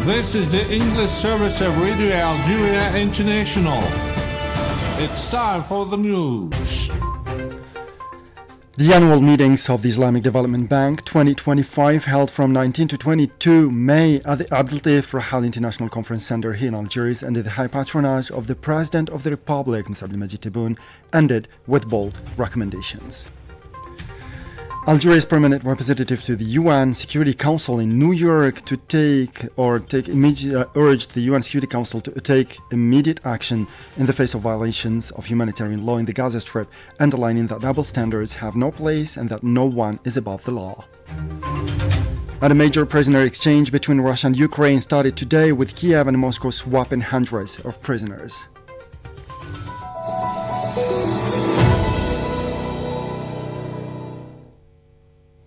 This is the English service of Radio Algeria International. It's time for the news. The annual meetings of the Islamic Development Bank 2025 held from 19 to 22 May at the Abdelatif Rahal International Conference Center here in Algiers under the high patronage of the President of the Republic, Mr. Abdelmajid Tebboune, ended with bold recommendations. Algeria's permanent representative to the UN Security Council in New York urged the UN Security Council to take immediate action in the face of violations of humanitarian law in the Gaza Strip, underlining that double standards have no place and that no one is above the law. And a major prisoner exchange between Russia and Ukraine started today, with Kiev and Moscow swapping hundreds of prisoners.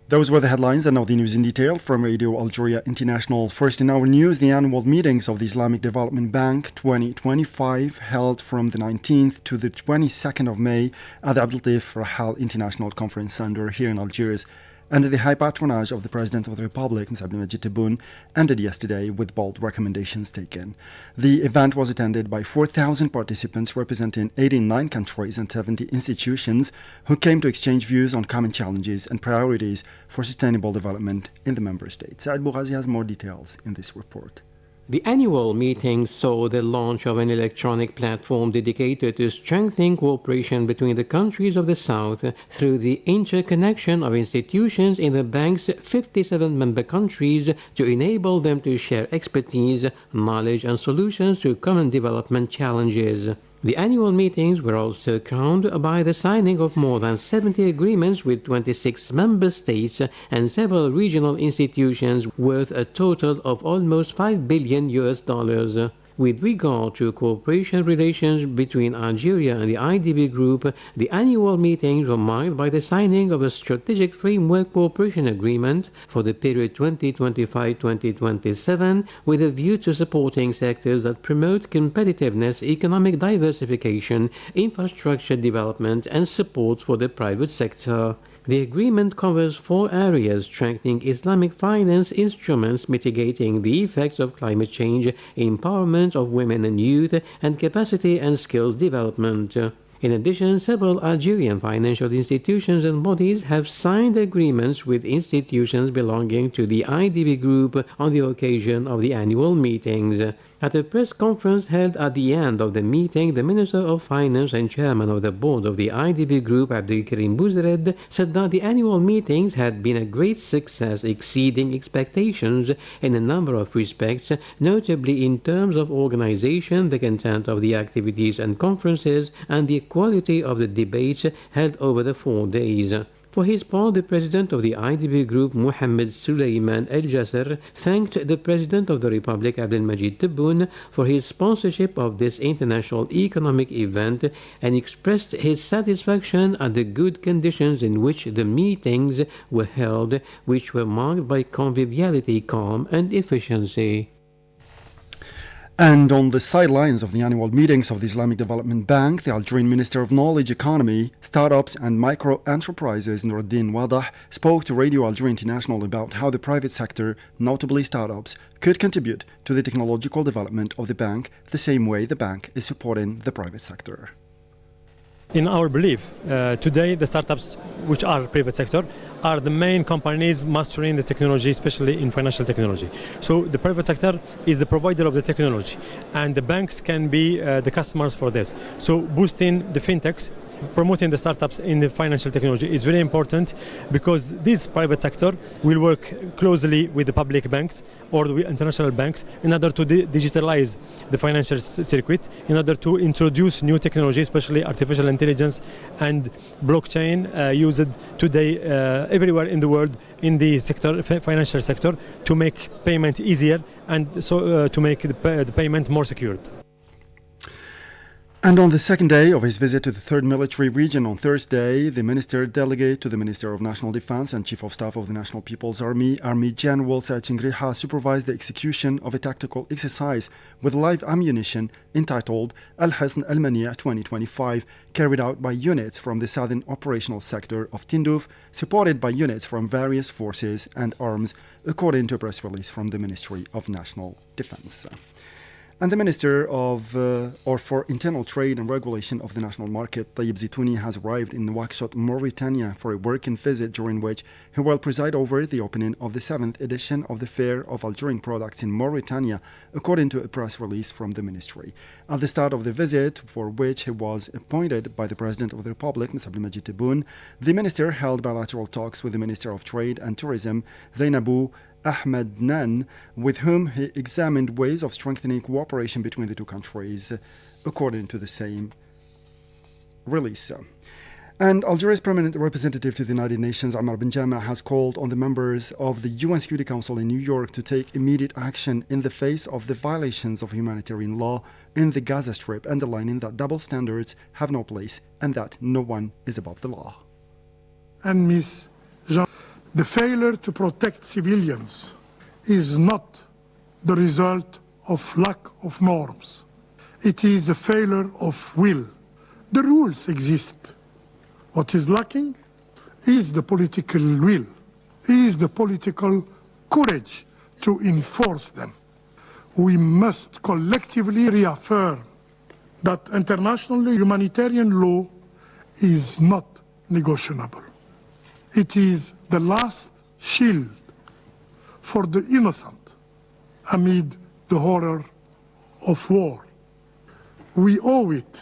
Those were the headlines, and now the news in detail from Radio Algeria International. First in our news, the annual meetings of the Islamic Development Bank 2025 held from the 19th to the 22nd of May at the Abdelatif Rahal International Conference Center here in Algiers, under the high patronage of the President of the Republic, Mr. Abdelmajid Tebboune, ended yesterday with bold recommendations taken. The event was attended by 4,000 participants representing 89 countries and 70 institutions who came to exchange views on common challenges and priorities for sustainable development in the member states. Saad Bougazi has more details in this report. The annual meeting saw the launch of an electronic platform dedicated to strengthening cooperation between the countries of the South through the interconnection of institutions in the bank's 57 member countries to enable them to share expertise, knowledge and solutions to common development challenges. The annual meetings were also crowned by the signing of more than 70 agreements with 26 member states and several regional institutions worth a total of almost $5 billion. With regard to cooperation relations between Algeria and the IDB Group, the annual meetings were marked by the signing of a strategic framework cooperation agreement for the period 2025-2027 with a view to supporting sectors that promote competitiveness, economic diversification, infrastructure development, and support for the private sector. The agreement covers 4 areas: strengthening Islamic finance instruments, mitigating the effects of climate change, empowerment of women and youth, and capacity and skills development. In addition, several Algerian financial institutions and bodies have signed agreements with institutions belonging to the IDB Group on the occasion of the annual meetings. At a press conference held at the end of the meeting, the Minister of Finance and Chairman of the Board of the IDB Group, Abdelkarim Bouzred, said that the annual meetings had been a great success, exceeding expectations in a number of respects, notably in terms of organization, the content of the activities and conferences, and the quality of the debates held over the 4 days. For his part, the President of the IDB Group, Mohamed Suleiman El Jasser, thanked the President of the Republic, Abdelmajid Tebboune, for his sponsorship of this international economic event and expressed his satisfaction at the good conditions in which the meetings were held, which were marked by conviviality, calm, and efficiency. And on the sidelines of the annual meetings of the Islamic Development Bank, the Algerian Minister of Knowledge, Economy, Startups and Micro-Enterprises, Nuruddin Wadah, spoke to Radio Algeria International about how the private sector, notably startups, could contribute to the technological development of the bank the same way the bank is supporting the private sector. In our belief, today the startups, which are private sector, are the main companies mastering the technology, especially in financial technology. So the private sector is the provider of the technology, and the banks can be the customers for this. So boosting the fintechs, promoting the startups in the financial technology is very important, because this private sector will work closely with the public banks or the international banks in order to digitalize the financial circuit, in order to introduce new technology, especially artificial intelligence and blockchain, used today everywhere in the world in the sector, financial sector, to make payment easier and so to make the payment more secured. And on the second day of his visit to the 3rd Military Region on Thursday, the Minister Delegate to the Minister of National Defense and Chief of Staff of the National People's Army, Army General Saad Chingriha, supervised the execution of a tactical exercise with live ammunition entitled Al-Hisn Al-Mani' 2025, carried out by units from the Southern Operational Sector of Tindouf, supported by units from various forces and arms, according to a press release from the Ministry of National Defense. And the Minister for Internal Trade and Regulation of the National Market, Tayyip Zitouni, has arrived in Nouakchott, Mauritania for a working visit during which he will preside over the opening of the 7th edition of the Fair of Algerian Products in Mauritania, according to a press release from the ministry. At the start of the visit, for which he was appointed by the President of the Republic, Mr. Abdelmajid Tebboune, the minister held bilateral talks with the Minister of Trade and Tourism, Zainabou Ahmed Nan, with whom he examined ways of strengthening cooperation between the two countries, according to the same release. And Algeria's permanent representative to the United Nations, Ammar Benjama, has called on the members of the UN Security Council in New York to take immediate action in the face of the violations of humanitarian law in the Gaza Strip, underlining that double standards have no place and that no one is above the law. And Ms. Jean, the failure to protect civilians is not the result of lack of norms. It is a failure of will. The rules exist. What is lacking is the political will, is the political courage to enforce them. We must collectively reaffirm that international humanitarian law is not negotiable. It is the last shield for the innocent amid the horror of war. We owe it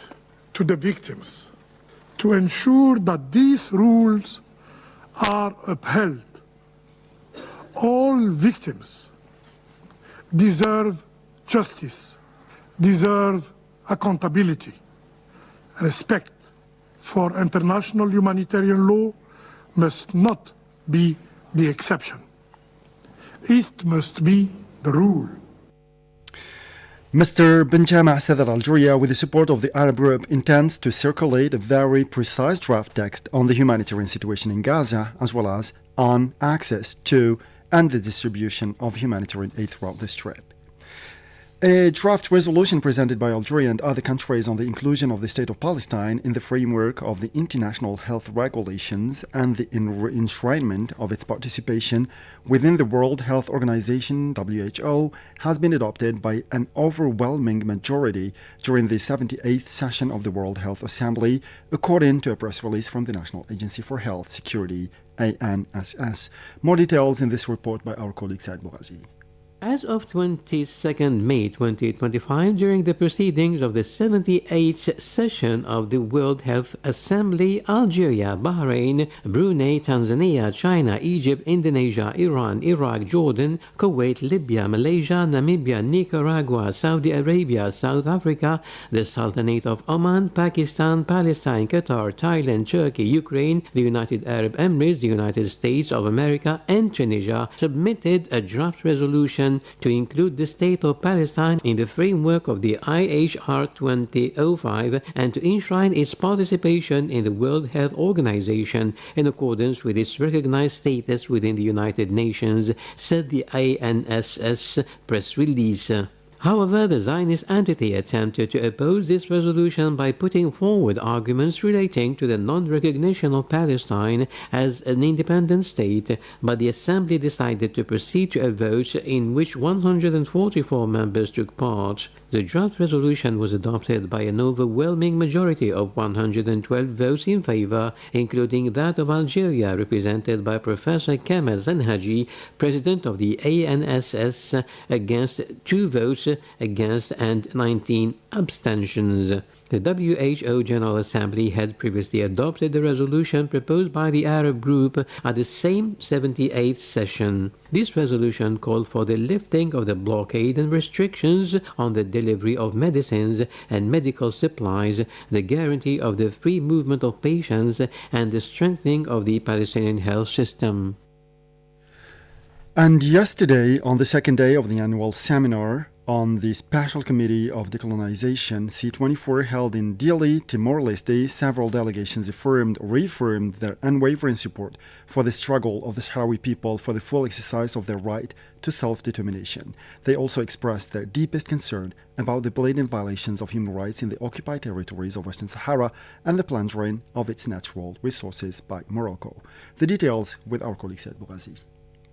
to the victims to ensure that these rules are upheld. All victims deserve justice, deserve accountability. Respect for international humanitarian law must not be the exception. It must be the rule. Mr. Benjama said that Algeria, with the support of the Arab group, intends to circulate a very precise draft text on the humanitarian situation in Gaza, as well as on access to and the distribution of humanitarian aid throughout the Strip. A draft resolution presented by Algeria and other countries on the inclusion of the State of Palestine in the framework of the international health regulations and the enshrinement of its participation within the World Health Organization (WHO) has been adopted by an overwhelming majority during the 78th session of the World Health Assembly, according to a press release from the National Agency for Health Security (ANSS). More details in this report by our colleague Saad Bougazi. As of 22nd May 2025, during the proceedings of the 78th session of the World Health Assembly, Algeria, Bahrain, Brunei, Tanzania, China, Egypt, Indonesia, Iran, Iraq, Jordan, Kuwait, Libya, Malaysia, Namibia, Nicaragua, Saudi Arabia, South Africa, the Sultanate of Oman, Pakistan, Palestine, Qatar, Thailand, Turkey, Ukraine, the United Arab Emirates, the United States of America, and Tunisia submitted a draft resolution to include the State of Palestine in the framework of the IHR 2005 and to enshrine its participation in the World Health Organization in accordance with its recognized status within the United Nations, said the ANSS press release. However, the Zionist entity attempted to oppose this resolution by putting forward arguments relating to the non-recognition of Palestine as an independent state, but the Assembly decided to proceed to a vote in which 144 members took part. The draft resolution was adopted by an overwhelming majority of 112 votes in favor, including that of Algeria, represented by Professor Kamal Zanhaji, president of the ANSS, against 2 votes against and 19 abstentions. The WHO General Assembly had previously adopted the resolution proposed by the Arab group at the same 78th session. This resolution called for the lifting of the blockade and restrictions on the delivery of medicines and medical supplies, the guarantee of the free movement of patients, and the strengthening of the Palestinian health system. And yesterday, on the second day of the annual seminar on the Special Committee of Decolonization C24 held in Dili, Timor-Leste, several delegations reaffirmed their unwavering support for the struggle of the Sahrawi people for the full exercise of their right to self-determination. They also expressed their deepest concern about the blatant violations of human rights in the occupied territories of Western Sahara and the plundering of its natural resources by Morocco. The details with our colleague Said Bougazi.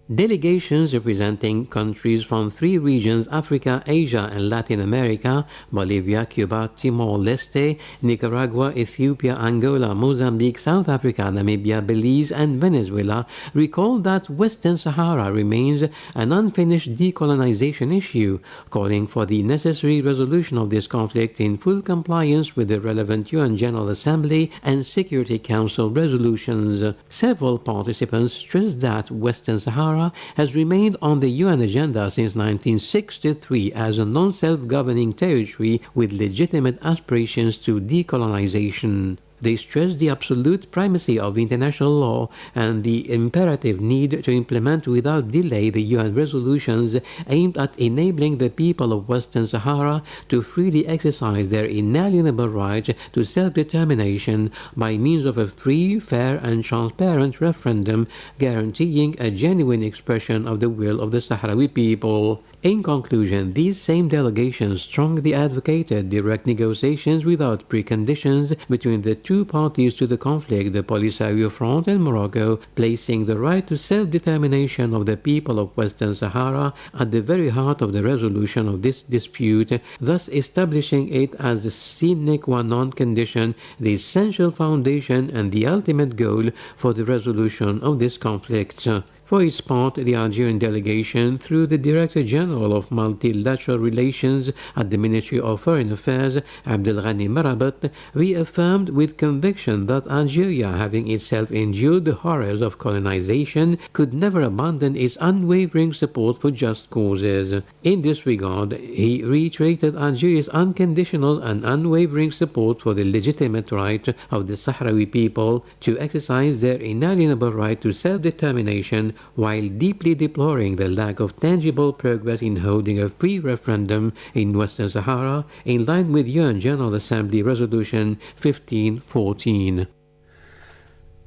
Delegations representing countries from 3 regions, Africa, Asia, and Latin America, Bolivia, Cuba, Timor-Leste, Nicaragua, Ethiopia, Angola, Mozambique, South Africa, Namibia, Belize, and Venezuela, recalled that Western Sahara remains an unfinished decolonization issue, calling for the necessary resolution of this conflict in full compliance with the relevant UN General Assembly and Security Council resolutions. Several participants stressed that Western Sahara has remained on the UN agenda since 1963 as a non-self-governing territory with legitimate aspirations to decolonization. They stressed the absolute primacy of international law and the imperative need to implement without delay the UN resolutions aimed at enabling the people of Western Sahara to freely exercise their inalienable right to self-determination by means of a free, fair, and transparent referendum guaranteeing a genuine expression of the will of the Sahrawi people. In conclusion, these same delegations strongly advocated direct negotiations without preconditions between the 2 parties to the conflict, the Polisario Front and Morocco, placing the right to self-determination of the people of Western Sahara at the very heart of the resolution of this dispute, thus establishing it as a sine qua non condition, the essential foundation and the ultimate goal for the resolution of this conflict. For its part, the Algerian delegation, through the Director General of Multilateral Relations at the Ministry of Foreign Affairs, Abdelghani Marabat, reaffirmed with conviction that Algeria, having itself endured the horrors of colonization, could never abandon its unwavering support for just causes. In this regard, he reiterated Algeria's unconditional and unwavering support for the legitimate right of the Sahrawi people to exercise their inalienable right to self-determination, while deeply deploring the lack of tangible progress in holding a free referendum in Western Sahara in line with UN General Assembly Resolution 1514.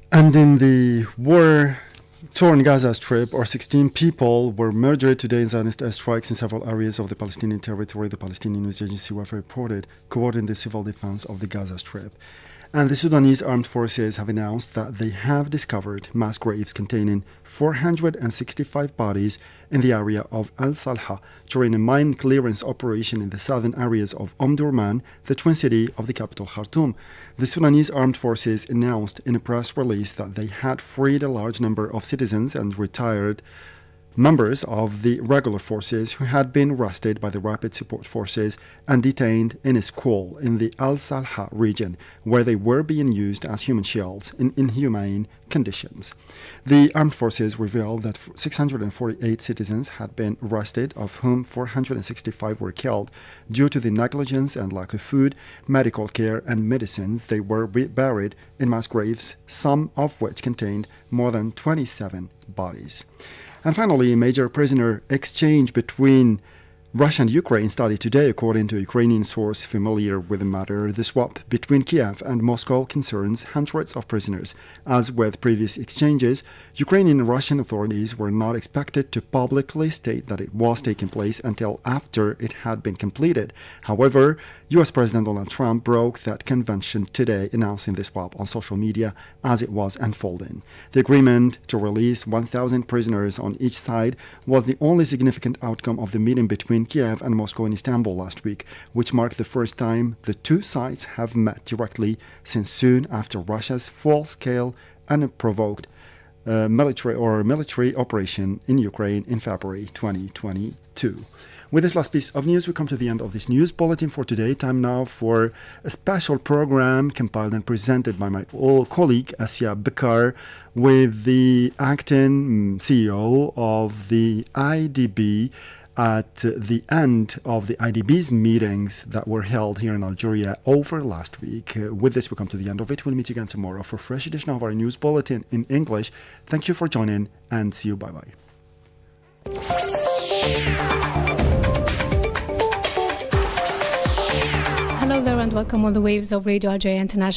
And in the war-torn Gaza Strip, 16 people were murdered today in Zionist airstrikes in several areas of the Palestinian territory, the Palestinian News Agency WAFA reported, coordinating the civil defense of the Gaza Strip. And the Sudanese armed forces have announced that they have discovered mass graves containing 465 bodies in the area of Al Salha during a mine clearance operation in the southern areas of Omdurman, the twin city of the capital Khartoum. The Sudanese armed forces announced in a press release that they had freed a large number of citizens and retired members of the regular forces who had been arrested by the Rapid Support Forces and detained in a school in the Al Salha region, where they were being used as human shields in inhumane conditions. The armed forces revealed that 648 citizens had been arrested, of whom 465 were killed due to the negligence and lack of food, medical care, and medicines. They were buried in mass graves, some of which contained more than 27 bodies. And finally, a major prisoner exchange between Russia and Ukraine started today, according to a Ukrainian source familiar with the matter. The swap between Kiev and Moscow concerns hundreds of prisoners. As with previous exchanges, Ukrainian and Russian authorities were not expected to publicly state that it was taking place until after it had been completed. However, U.S. President Donald Trump broke that convention today, announcing the swap on social media as it was unfolding. The agreement to release 1,000 prisoners on each side was the only significant outcome of the meeting between Kiev and Moscow in Istanbul last week, which marked the first time the two sides have met directly since soon after Russia's full-scale unprovoked military operation in Ukraine in February 2022. With this last piece of news, we come to the end of this news bulletin for today. Time now for a special program compiled and presented by my old colleague Assia Bekar with the acting CEO of the IDB at the end of the IDB's meetings that were held here in Algeria over last week. With this, we come to the end of it. We'll meet again tomorrow for a fresh edition of our news bulletin in English. Thank you for joining and see you. Bye-bye. Hello there and welcome on the waves of Radio Algeria International.